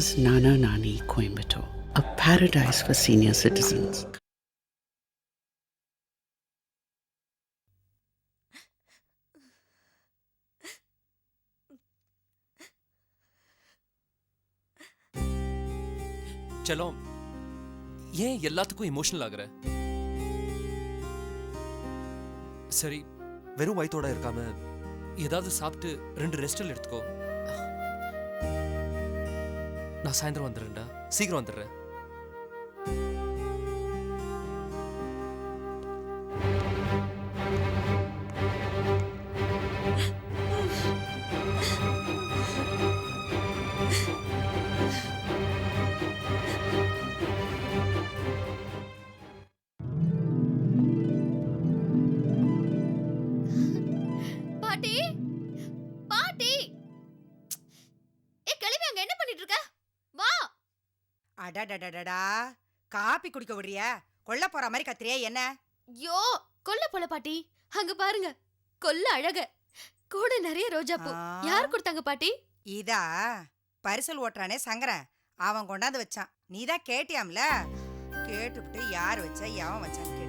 is Nana Nani Coimbatore, a paradise for senior citizens. செல்லம், ஏன் எல்லாத்துக்கும் எமோஷனல் ஆகுற? சரி, வெறும் வயித்தோட இருக்காம ஏதாவது சாப்பிட்டு 2 ரெஸ்டல் எடுத்துக்கோ. நான் சாயந்தரம் வந்துடுறேன்டா, சீக்கிரம் வந்துடுறேன். பாட்டி, பாட்டி, கிளம்பி அங்க என்ன பண்ணிட்டு இருக்க? வா. அடடடடடா, காப்பி குடிக்க விடுறியா? கொல்ல போற மாதிரி கத்திரியா என்ன? யோ, கொல்ல போல பாட்டி. அங்க பாருங்க, கொல்ல அழக. கூட நிறைய ரோஜா பூ. யார் கொடுத்தாங்க பாட்டி? இதா பரிசல் ஓட்டுறானே சங்கரன், அவன் கொண்டாந்து வச்சான். நீதான் கேட்டியாம்ல? கேட்டுவிட்டு யார் வச்சா எவன் வச்சான்னு கேட்டு.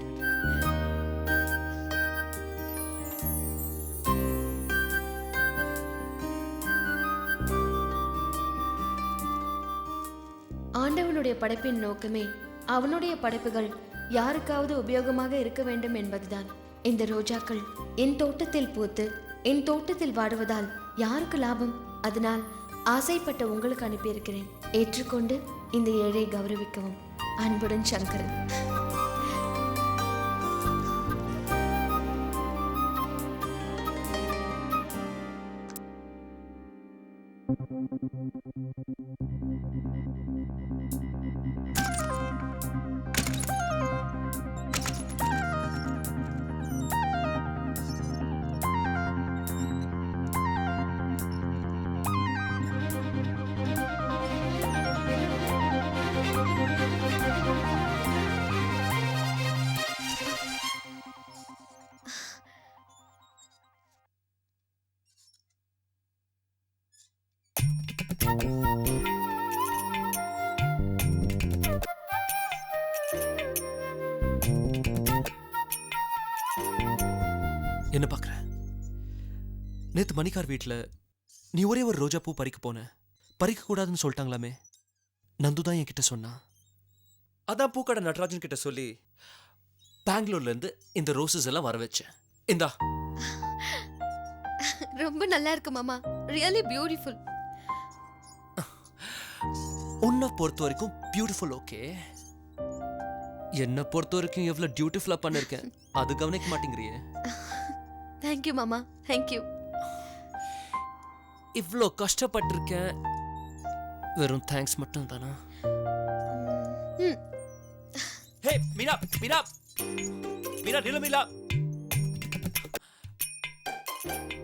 ஆண்டவனுடைய படைப்பின் நோக்கமே அவனுடைய படைப்புகள் யாருக்காவது உபயோகமாக இருக்க வேண்டும் என்பதுதான். இந்த ரோஜாக்கள் என் தோட்டத்தில் பூத்து என் தோட்டத்தில் வாடுவதால் யாருக்கு லாபம்? அதனால் ஆசைப்பட்ட உங்களுக்கு அனுப்பியிருக்கிறேன். ஏற்றுக்கொண்டு இந்த ஏழை கௌரவிக்கவும். அன்புடன் சங்கரன். என்ன பாக்குற? நேத்து மணிக்கார் வீட்டுல நீ ஒரே ஒரு ரோஜா பூ பறிக்க போன. பறிக்க கூடாதுன்னு சொல்லிட்டாங்களாமே. நந்து தான் என்கிட்ட சொன்னா. அதான் பூக்கடை நடராஜன் கிட்ட சொல்லி பெங்களூர்ல இருந்து இந்த ரோசஸ் எல்லாம் வர வச்சேன். இந்தா. ரொம்ப நல்லா இருக்கு மாமா. Really beautiful. உன்னை பொறுத்த வரைக்கும் பியூட்டிஃபுல் ஓகே. என்னை பொறுத்த வரைக்கும் எவ்வளவு டியூட்டிஃபுல்லா பண்ணிருக்கேன் அது கவனிக்க மாட்டேங்கிறியே. தேங்க்யூ மாமா, தேங்க்யூ. இவ்வளோ கஷ்டப்பட்டிருக்கேன், வெறும் தேங்க்ஸ் மட்டும் தானா? ஹே மீனா, மீனா, மீனா நில மீனா.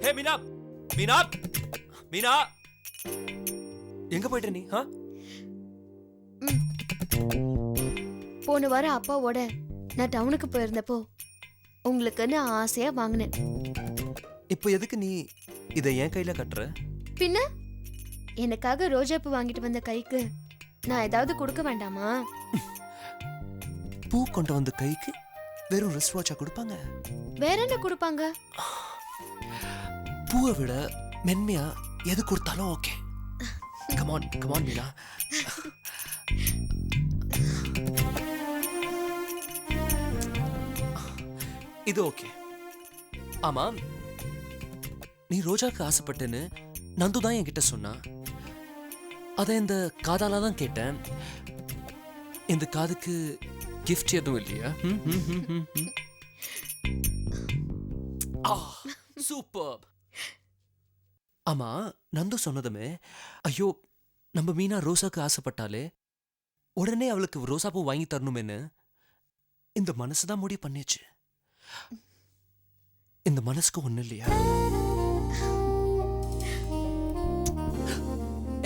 ஹே மீனா, மீனா, மீனா, எங்க போயிட்ட நீ? போன வாரம் அப்பாவோட நான் டவுனுக்கு போயிருந்தப்போ உங்களுக்குன்னு ஆசையா வாங்கினேன். இப்போ எதுக்கு நீ இதை என் கையில கட்டுற? பின்ன எனக்காக ரோஜாப்பூ வாங்கிட்டு வந்த கைக்கு நான் ஏதாவது கொடுக்க வேண்டாமா? பூ கொண்டு வந்த கைக்கு வெறும் ரிஸ்ட் வாட்சா கொடுப்பாங்க? வேற என்ன கொடுப்பாங்க? பூவை விட மென்மையா எது கொடுத்தாலும் ஓகே. Come on come on Meena. இது ஓகே. ஆமா, நீ ரோஜாக்கு ஆசைப்பட்டேன்னு நந்து தான் என்கிட்ட சொன்னா. அத இந்த காதால தான் கேட்டேன். இந்த காதுக்கு கிஃப்ட் எதுவும் இல்லையா? சூப்பர். ஆமா, நந்து சொன்னதுமே ஐயோ நம்ம மீனா ரோசாக்கு ஆசைப்பட்டாலே உடனே அவளுக்கு ரோசா பூ வாங்கி தரணுமேன்னு இந்த மனசுதான் முடிவு பண்ணிச்சு. இந்த மனசுக்கு ஒண்ணு இல்லையா?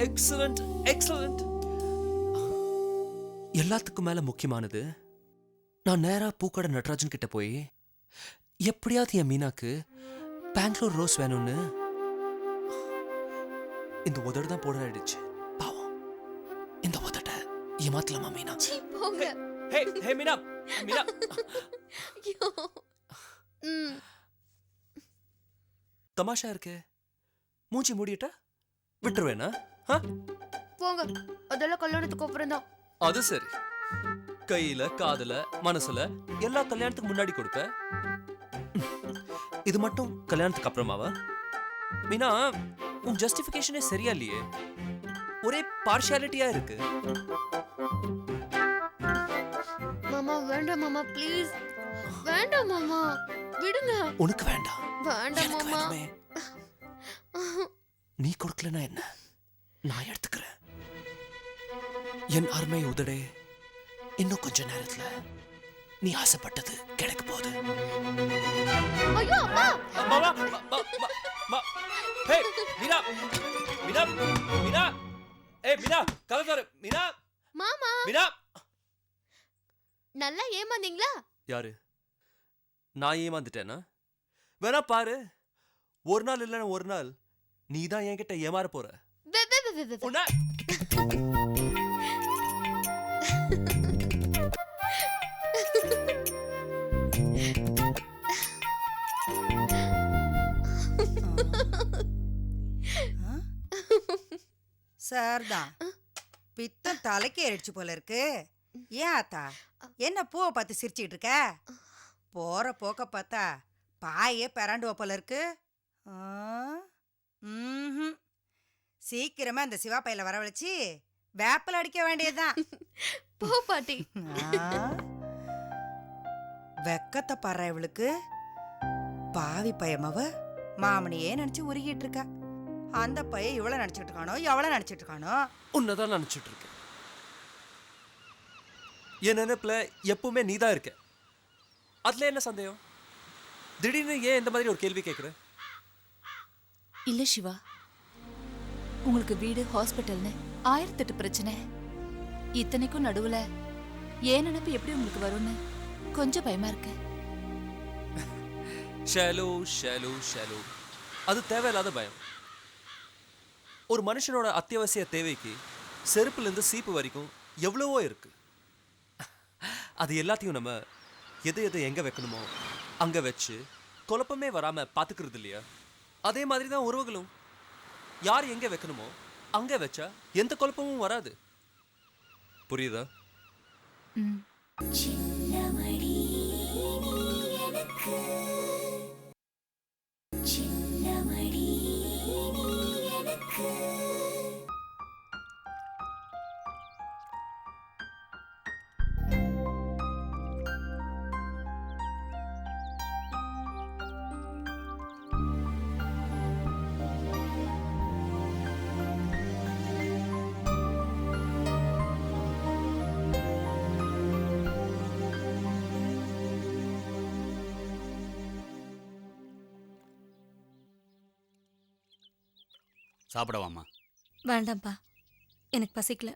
Excellent, excellent. எல்லாத்துக்கும் மேல முக்கியமானது, நான் நேரா பூக்கடை நடராஜன் கிட்ட போய் எப்படியாவது என் மீனாக்கு பெங்களூர் ரோஸ் வேணும்னு இந்த உதடு தான் போட ஆயிடுச்சு. பாவம். ஏமாத்தலாமா மீனா? சீ, போங்க. ஹே ஹே மீனா, மீனா. ஐயோ. ம். தமாஷா இருக்கே. மூஞ்சி மூடிட்டா விட்டுருவேனா? போங்க. அதெல்லாம் கல்யாணத்துக்கு அப்புறம் தான். அது சரி. கையில காதுல மனசுல எல்லா கல்யாணத்துக்கு முன்னாடி கொடுப்ப. இது மட்டும் கல்யாணத்துக்கு அப்புறமாவா? மீனா, உன் ஜஸ்டிஃபிகேஷனே சரியா இல்லையே. ஒரே பார்ஷியாலிட்டியா இருக்கு. மாமா வேண்டாம் மாமா, ப்ளீஸ். வேண்டாம் மாமா, விடுங்க. உனக்கு வேண்டாம், வேண்டாம் எனக்கு மாமா. வேணுமே. நீ கொடுக்கலனா என்ன, நான் எடுத்துக்கிறேன். என் அருமை உதடே, இன்னும் கொஞ்ச நேரத்துல நீ ஆசைப்பட்டது கிடைக்க போகுது. ஐயோ அப்பா. ஹே மீனா, மீனா, மீனா. ஏய் மீனா, கதவு திற. மீனா, மாமா, மீனா. நல்லா ஏமாந்தீங்களா? யாரு? நான் ஏமாந்துட்டேனா? வேணா பாரு, ஒரு நாள் இல்லைன்னா ஒரு நாள் நீ தான் என்கிட்ட ஏமாற போற. வெ, வெ, வெ, வெ, வெ. உன்னை சார்தான் பித்தம் தலைக்கு ஏறிடுச்சு போல இருக்கு. ஏன் ஆத்தா என்ன பூவை பார்த்து சிரிச்சிட்டு இருக்க? போற போக்க பார்த்தா பாயே பெறாண்டுவ போல இருக்கு. சீக்கிரமா அந்த சிவா பையில வரவழைச்சு வேப்பல் அடிக்க வேண்டியதுதான். போ பாட்டி. வெக்கத்தை பாரு இவளுக்கு. பாவி பயமவ மாமனியே நினைச்சு உருகிட்டு இருக்கா. அந்த பையன் இவ்வளவு நினைச்சிட்டு இருக்கானோ எவ்வளவு நினைச்சிட்டு இருக்கானோ. உன்னதான் நினைச்சிட்டு இருக்கேன். என் நினைப்புல எப்பவுமே நீதான் இருக்க. அதுல என்ன சந்தேகம்? திடீர்னு ஏன் இந்த மாதிரி ஒரு கேள்வி கேட்குற? இல்ல சிவா, உங்களுக்கு வீடு ஹாஸ்பிட்டல்னு 1008 பிரச்சனை. இத்தனைக்கும் நடுவுல ஏன் நினைப்பு எப்படி உங்களுக்கு வரும்னு கொஞ்சம் பயமா இருக்கு. ஷாலோ ஷாலோ ஷாலோ, அது தேவையில்லாத பயம். ஒரு மனுஷனோட அத்தியாவசிய தேவைக்கு செருப்புல இருந்து சீப்பு வரைக்கும் எவ்வளவோ இருக்கு. அது எல்லாத்தையும் நம்ம எது எது எங்க வைக்கணுமோ அங்க வச்சு குழப்பமே வராம பாத்துக்கிறது இல்லையா? அதே மாதிரி தான் உறவுகளும். யார் எங்க வைக்கணுமோ அங்க வச்சா எந்த குழப்பமும் வராது. புரியுதா? சாப்பிடவாம்மா? வேண்டாம்ப்பா, எனக்கு பசிக்கல.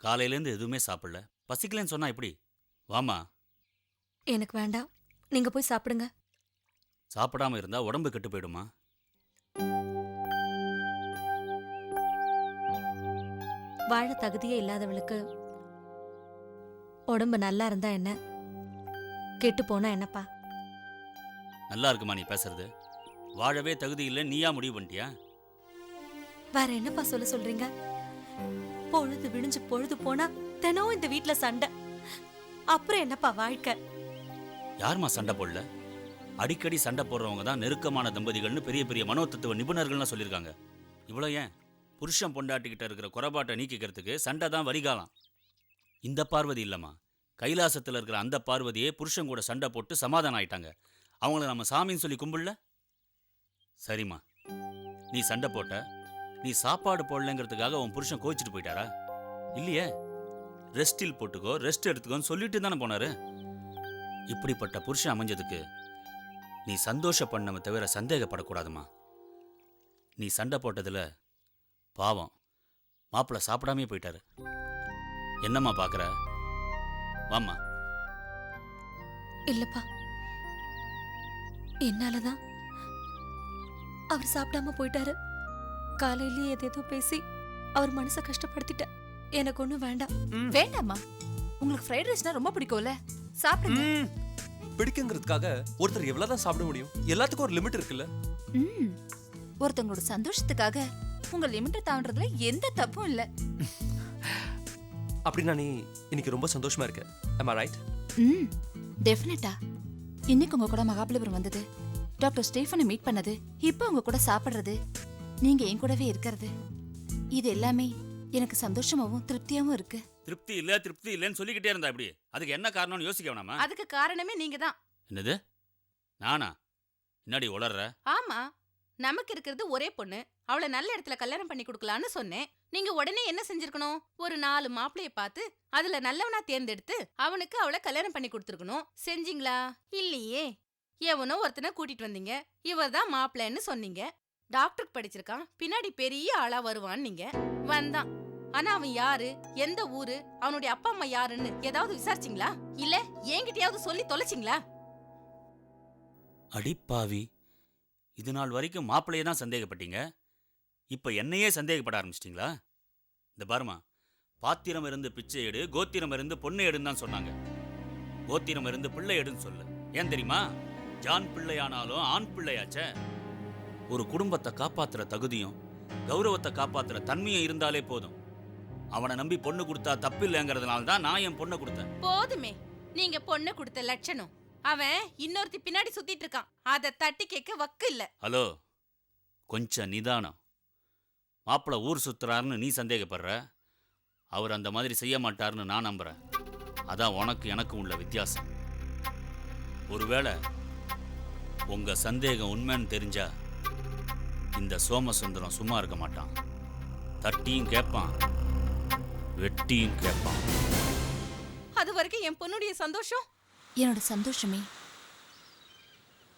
காலையிலேருந்து எதுவுமே சாப்பிடல, பசிக்கலன்னு சொன்னா எப்படி? வாமா. எனக்கு வேண்டாம், நீங்க போய் சாப்பிடுங்க. சாப்பிடாம இருந்தா உடம்பு கெட்டு போயிடுமா? வாழ தகுதியே இல்லாதவளுக்கு உடம்பு நல்லா இருந்தா என்ன, கெட்டு போனா என்னப்பா? நல்லா இருக்குமா நீ பேசுறது? வாழவே தகுதி இல்லை நீயா முடிவு பண்ணிட்டியா? வேற என்னப்பா சொல்றீங்க? பொழுது விடிஞ்சு பொழுது போனா தினம் இந்த வீட்ல சண்டை. அப்புறம் என்னப்பா வாழ்க்கை? யாருமா சண்டை போடல? அடிக்கடி சண்டை போடுறவங்க தான் நெருக்கமான தம்பதிகள்னு பெரிய பெரிய மனோதத்துவ நிபுணர்கள்லாம் சொல்லியிருக்காங்க. இவ்வளோ ஏன் புருஷன் பொண்டாட்டிக்கிட்ட இருக்கிற குறைபாட்டை நீக்கிக்கிறதுக்கு சண்டை தான் வரிகாலம். இந்த பார்வதி இல்லைம்மா, கைலாசத்தில் இருக்கிற அந்த பார்வதியே புருஷன் கூட சண்டை போட்டு சமாதானம் ஆயிட்டாங்க. அவங்கள நம்ம சாமின்னு சொல்லி கும்பிடல? சரிம்மா, நீ சண்டை போட்ட, நீ சாப்பாடு போடலங்கிறதுக்காக உன் புருஷன் கோச்சிட்டு போயிட்டாரா? இல்லையே, ரெஸ்டில் போட்டுக்கோ, ரெஸ்ட் எடுத்துக்கோன்னு சொல்லிட்டு தானே போனாரு. இப்படிப்பட்ட புருஷன் அமைஞ்சதுக்கு நீ சந்தோஷப்படணுமே தவிர சந்தேகப்படக்கூடாதுமா. நீ சண்டை போட்டதுல பாவம் மாப்பிள்ளை சாப்பிடாமே போயிட்டாரு. என்னம்மா பார்க்குற? வாம்மா. இல்லப்பா, என்னாலதான் அவர் சாப்பிடாம போயிட்டாரு. காலையிலேயே ஏதேதோ பேசி அவர் மனசை கஷ்டப்படுத்திட்டேன். எனக்கு ஒண்ணும் வேண்டாம். வேண்டாம்மா. உங்களுக்கு ஃப்ரைட் ரைஸ்னா ரொம்ப பிடிக்கும்ல, சாப்பிடுங்க. பிடிக்குங்கிறதுக்காக ஒருத்தர் எவ்வளவுதான் சாப்பிட முடியும்? எல்லாத்துக்கும் ஒரு லிமிட் இருக்குல்ல. ம். ஒருத்தவங்களோட சந்தோஷத்துக்காக உங்க லிமிட்டை தாண்டறதுல எந்த தப்பும் இல்ல. அப்படின்னா நீ இன்னைக்கு ரொம்ப சந்தோஷமா இருக்க. am I right? ம். டெஃபினட்டா. இன்னைக்கு உங்க கூட மகாபலிபுரம் வந்தது, டாக்டர் ஸ்டீஃபனை மீட் பண்ணது, இப்போ உங்க கூட சாப்பிடுறது, நீங்க என் கூடவே இருக்கிறது, இது எல்லாமே எனக்கு சந்தோஷமாவும் திருப்தியாவும் இருக்கு. திருப்தி இல்லைன்னு சொல்லிக்கிட்டே இருந்தா இப்படி. அதுக்கு என்ன காரணம்னு யோசிக்க வேணாமா? அதுக்கு காரணமே நீங்க தான். என்னது? நானா? என்னடி உளர்ற? ஆமா, நமக்கு இருக்கிறது ஒரே பொண்ணு, அவளை நல்ல இடத்துல கல்யாணம் பண்ணி கொடுக்கலான்னு சொன்னேன். நீங்க உடனே என்ன செஞ்சிருக்கணும்? ஒரு 4 மாப்பிளைய பார்த்து அதுல நல்லவனா தேர்ந்தெடுத்து அவனுக்கு அவளை கல்யாணம் பண்ணி கொடுத்துருக்கணும். செஞ்சீங்களா? இல்லையே. எவனோ ஒருத்தனை கூட்டிட்டு வந்தீங்க, இவர்தான் மாப்பிள்ளைன்னு சொன்னீங்க. டாக்டருக்கு படிச்சிருக்கான், பின்னாடி பெரிய ஆளா வருவான்னு நீங்க. வந்தான். ஆனா அவன் யாரு, எந்த ஊரு, அவனுடைய அப்பா அம்மா யாருன்னு ஏதாவது விசாரிச்சிங்களா? இல்ல என்கிட்டயாவது சொல்லி தொலைச்சிங்களா? அடிப்பாவி, இது நாள் வரைக்கும் மாப்பிள்ளையே தான் சந்தேகப்பட்டீங்க, இப்ப என்னையே சந்தேகப்பட ஆரம்பிச்சிட்டீங்களா? இந்த பாருமா, பாத்திரம் இருந்து பிச்சை எடு, கோத்திரம் இருந்து பொண்ணு எடுன்னு தான் சொன்னாங்க. கோத்திரம் இருந்து பிள்ளை எடுன்னு சொல்லு. ஏன் தெரியுமா? ஜான் பிள்ளையானாலும் ஆண் பிள்ளையாச்சே. ஒரு குடும்பத்தை காப்பாத்துற தகுதியும் கௌரவத்தை காப்பாத்துற தன்மையும் இருந்தாலே போதும். அவனை நம்பி பொண்ணு கொடுத்தா தப்பில்லைங்கிறதுனால தான் நான் என் பொண்ணை கொடுத்தேன். போதுமே, நீங்க பொண்ணு கொடுத்த லட்சணம். அவன் இன்னொருத்தி பின்னாடி சுத்திட்டு இருக்கான், அதை தட்டி கேட்க வக்கு இல்ல. ஹலோ, கொஞ்சம் நிதானம். மாப்பிள்ளை ஊர் சுத்துறாருன்னு நீ சந்தேகப்படுற, அவர் அந்த மாதிரி செய்ய மாட்டாருன்னு நான் நம்புறேன். அதான் உனக்கு எனக்கும் உள்ள வித்தியாசம். ஒருவேளை உங்க சந்தேகம் உண்மைன்னு தெரிஞ்சா இந்த சோமசுந்தரம் சும்மா இருக்க மாட்டான். தட்டியும் கேட்பான், வெட்டியும் கேட்பான். அது வரைக்கும் என் பொண்ணுடைய சந்தோஷம். என்னோட சந்தோஷமே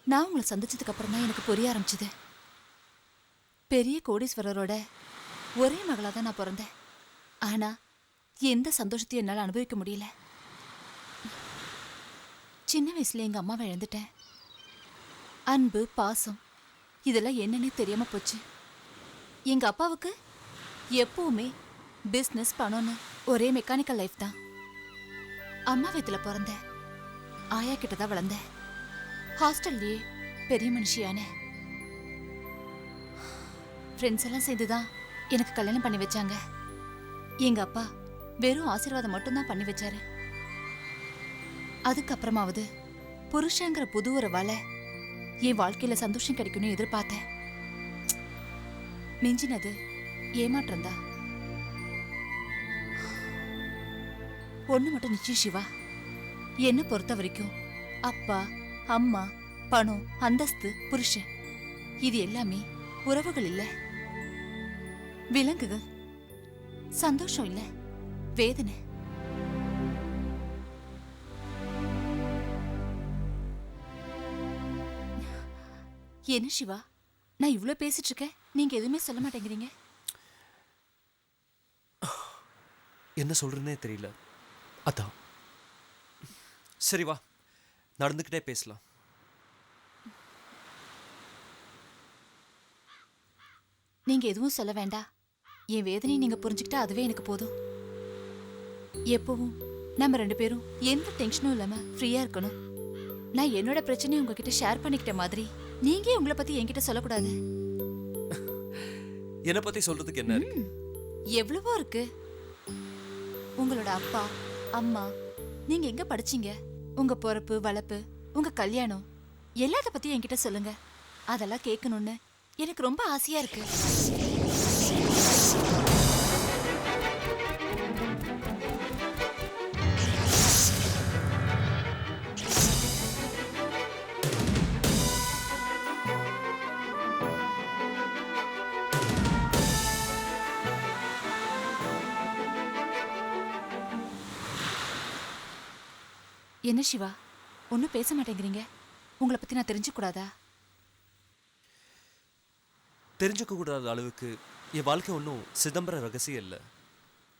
நான் உங்களை சந்திச்சதுக்கு அப்புறம் தான் எனக்கு புரிய ஆரம்பிச்சது. பெரிய கோடீஸ்வரரோட ஒரே மகளா தான் நான் பிறந்தேன். ஆனா எந்த சந்தோஷத்தையும் என்னால் அனுபவிக்க முடியல. சின்ன வயசுல எங்க அம்மாவை இழந்துட்டேன். அன்பு, பாசம் இதெல்லாம் என்னன்னே தெரியாம போச்சு. எங்க அப்பாவுக்கு எப்பவுமே பிஸ்னஸ், பணம்னு ஒரே மெக்கானிக்கல் லைஃப் தான். அம்மா வயித்துல பிறந்தேன், ஆயா கிட்ட தான் வளர்ந்தேன். ஹாஸ்டல்லையே பெரிய மனுஷியான ஃப்ரெண்ட்ஸ் எல்லாம் சேர்ந்துதான் எனக்கு கல்யாணம் பண்ணி வச்சாங்க. எங்க அப்பா வெறும் ஆசீர்வாதம் மட்டும்தான் பண்ணி வச்சாரு. அதுக்கப்புறமாவது புருஷங்கிற புது உறவால என் வாழ்க்கையில சந்தோஷம் கிடைக்கணும்னு எதிர்பார்த்தேன். மிஞ்சினது ஏமாற்றம் தான். ஒண்ணு மட்டும் நிச்சயம் சிவா, என்ன பொறுத்த வரைக்கும் அப்பா, அம்மா, பணம், அந்தஸ்து, புருஷன் இது எல்லாமே உறவுகள் இல்ல, விலங்குகள். சந்தோஷம் இல்ல, வேதனை. என்ன சிவா, நான் இவ்ளோ பேசிட்டு இருக்கேன், நீங்க எதுவுமே சொல்ல மாட்டேங்கிறீங்க. என்ன சொல்றேன்னே தெரியல. அதான் சரி, வா நடந்துக்கிட்டே பேசலாம். நீங்க எதுவும் சொல்ல வேண்டாம். என் வேதனையை நீங்க புரிஞ்சுக்கிட்டா அதுவே எனக்கு போதும். எப்பவும் நம்ம 2 பேரும் எந்த டென்ஷனும் இல்லாம ஃப்ரீயா இருக்கணும். நான் என்னோட பிரச்சனையை உங்ககிட்ட ஷேர் பண்ணிக்கிட்ட மாதிரி நீங்க உங்களை பத்தி என்கிட்ட சொல்லக்கூடாது. என்னை பத்தி சொல்றதுக்கு என்ன இருக்கு? எவ்வளவோ இருக்கு. உங்களோட அப்பா, அம்மா, நீங்க எங்க படிச்சீங்க, உங்க பொறுப்பு, வளர்ப்பு, உங்க கல்யாணம் எல்லாத்த பத்தி என்கிட்ட சொல்லுங்க. அதெல்லாம் கேட்கணும்னு எனக்கு ரொம்ப ஆசையா இருக்கு. என்ன சிவா, ஒன்னும் பேச மாட்டேங்கிறீங்க? உங்களை பத்தி நான் தெரிஞ்சுக்கூடாதா? தெரிஞ்சுக்க கூடாத அளவுக்கு என் வாழ்க்கை ஒன்றும் சிதம்பர ரகசியம் இல்லை.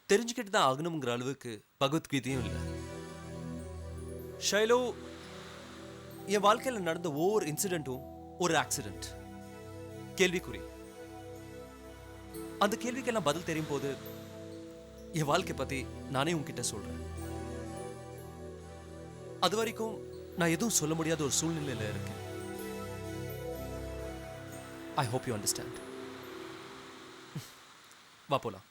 தெரிஞ்சுக்கிட்டு தான் ஆகணுங்கிற அளவுக்கு பகவத்கீதையும் இல்லை. ஷைலோ, என் வாழ்க்கையில் நடந்த ஒவ்வொரு இன்சிடென்ட்டும் ஒரு ஆக்சிடென்ட், கேள்விக்குறி. அந்த கேள்விக்கெல்லாம் பதில் தெரியும் போது என் வாழ்க்கை பத்தி நானே உன்கிட்ட சொல்றேன். அது வரைக்கும் நான் எதுவும் சொல்ல முடியாத ஒரு சூழ்நிலையில இருக்கேன். I hope you understand. வா போலாம்.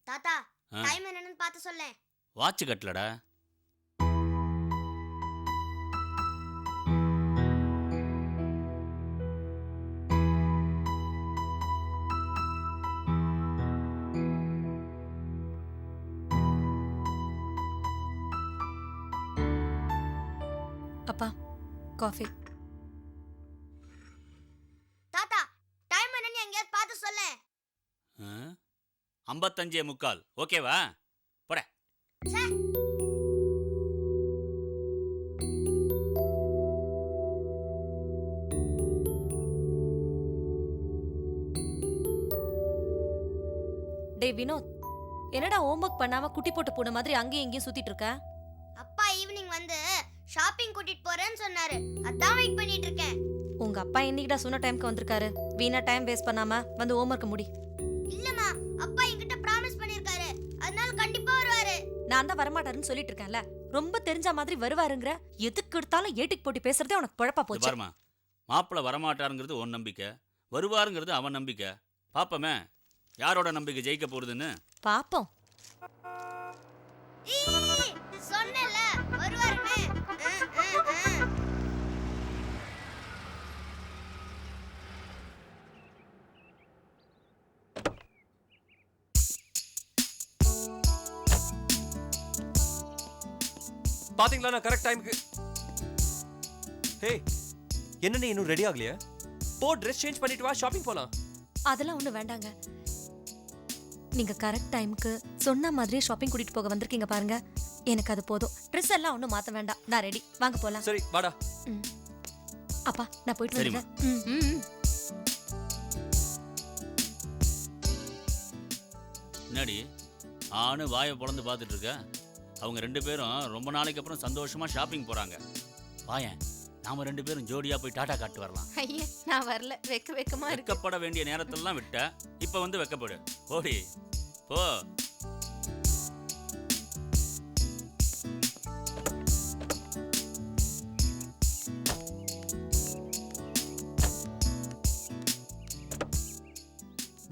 தாத்தா ஆ. டைம் என்னன்னு பார்த்து சொல்லேன். வாட்ச் கட்டலடா. அப்பா காஃபி. தாத்தா டைம் என்னன்னு எங்கேயாவது பார்த்து சொல்லேன். 55:45 ஓகேவா? போட. டே வினோத், என்னடா ஹோம்வொர்க் பண்ணாம குட்டி போட்டு போன மாதிரி அங்கேயும் இங்கேயும் சுத்திட்டு இருக்க? அப்பா ஈவினிங் வந்து ஷாப்பிங் கூட்டிட்டு போறேன்னு சொன்னாரு. அதான் வெயிட் பண்ணிட்டு இருக்கேன். உங்க அப்பா என்னைக்கிட்ட சொன்ன டைம்க்கு வந்திருக்காரு. வீணா டைம் வேஸ்ட் பண்ணாம வந்து ஹோம்வொர்க் முடி. இல்லம்மா, அப்பா என்கிட்ட ப்ராமிஸ் பண்ணிருக்காரு. அதனால கண்டிப்பா வருவாரு. நான் தான் வரமாட்டாருன்னு சொல்லிட்டு இருக்கேன்ல. ரொம்ப தெரிஞ்ச மாதிரி வருவாருங்கிற. எதுக்கு எடுத்தாலும் ஏட்டிக்கு போட்டி பேசுறதே உனக்கு குழப்பா போச்சு. பாருமா, மாப்பிள்ள வரமாட்டாருங்கிறது உன் நம்பிக்கை, வருவாருங்கிறது அவன் நம்பிக்கை. பாப்பமே யாரோட நம்பிக்கை ஜெயிக்க போறதுன்னு. பாப்போம். சொன்னேன்ல வருவாருன்னு. பாத்தீங்களா நான் கரெக்ட் டைமுக்கு. ஹே, என்ன நீ இன்னும் ரெடி ஆகலையா? போ ட்ரெஸ் சேஞ்ச் பண்ணிட்டு வா, ஷாப்பிங் போலாம். அதெல்லாம் ஒண்ணு வேண்டாங்க. நீங்க கரெக்ட் டைமுக்கு சொன்ன மாதிரியே ஷாப்பிங் கூட்டிட்டு போக வந்திருக்கீங்க பாருங்க. எனக்கு அது போதும். ட்ரெஸ் எல்லாம் ஒன்றும் மாத்த வேண்டாம். நான் ரெடி. வாங்க போலாம். சரி வாடா. அப்பா நான் போயிட்டு சரிம்மா. வந்துடுறேன். ம் என்னடி ஆணு வாயை பொளந்து பார்த்துட்டு இருக்க? அவங்க 2 பேரும் ரொம்ப நாளைக்கு அப்புறம் சந்தோஷமா ஷாப்பிங் போறாங்க. வாயேன், நாம 2 பேரும் ஜோடியா போய் டாடா காட்டு வரலாம். ஐயே, நான் வரல. வெக்கமா இருக்கு. வெக்கப்பட வேண்டிய நேரத்திலலாம் விட்ட, இப்ப வந்து வெக்கப்படு. போடி போ.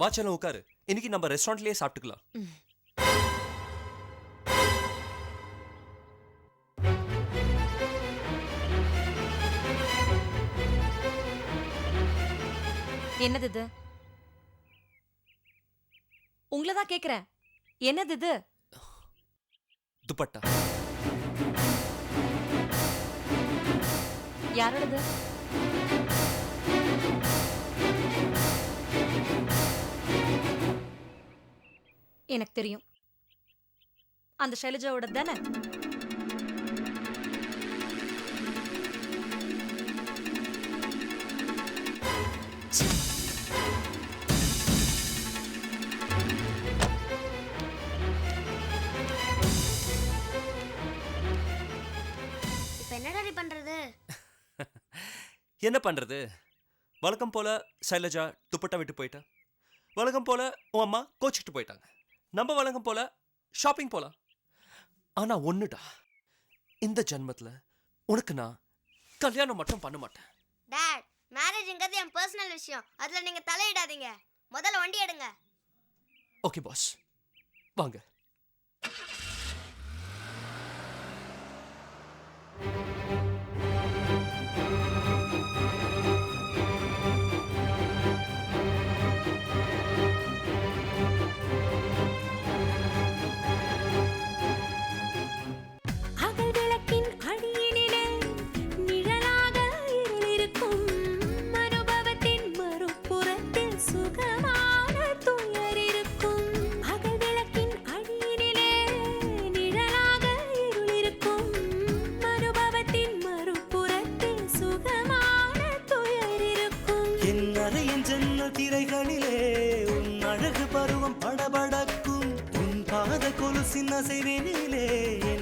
வாச்சல உட்காரு. இன்னைக்கு நம்ம ரெஸ்டாரண்ட்லயே சாப்பிட்டுக்கலாம். என்னது இது? உங்களை தான் கேக்குறேன். என்னது இது? துப்பட்டா. யாரோடது? எனக்கு தெரியும். அந்த ஷைலஜாவோட தானே? இப்ப என்னடா பண்றது? என்ன பண்றது? வழக்கம் போல சைலஜா துப்பட்டா விட்டு போயிட்டா. வழக்கம் போல உன் அம்மா கோச்சிக்கிட்டு போயிட்டாங்க. நம்ம வழக்கம் போல ஷாப்பிங் போலாம். ஆனா ஒண்ணுடா, இந்த ஜென்மத்துல உனக்கு நான் கல்யாணம் மட்டும் பண்ண மாட்டேன். டாட், மேரேஜ்ங்கிறது என் பர்சனல் விஷயம். அதுல நீங்க தலையிடாதீங்க. முதல்ல வண்டி எடுங்க. ஓகே பாஸ், வாங்க. பார்வைகளிலே உன் அழகு பருவம் படபடக்கும் உன் பாத கொலுசின் அசைவினிலே என்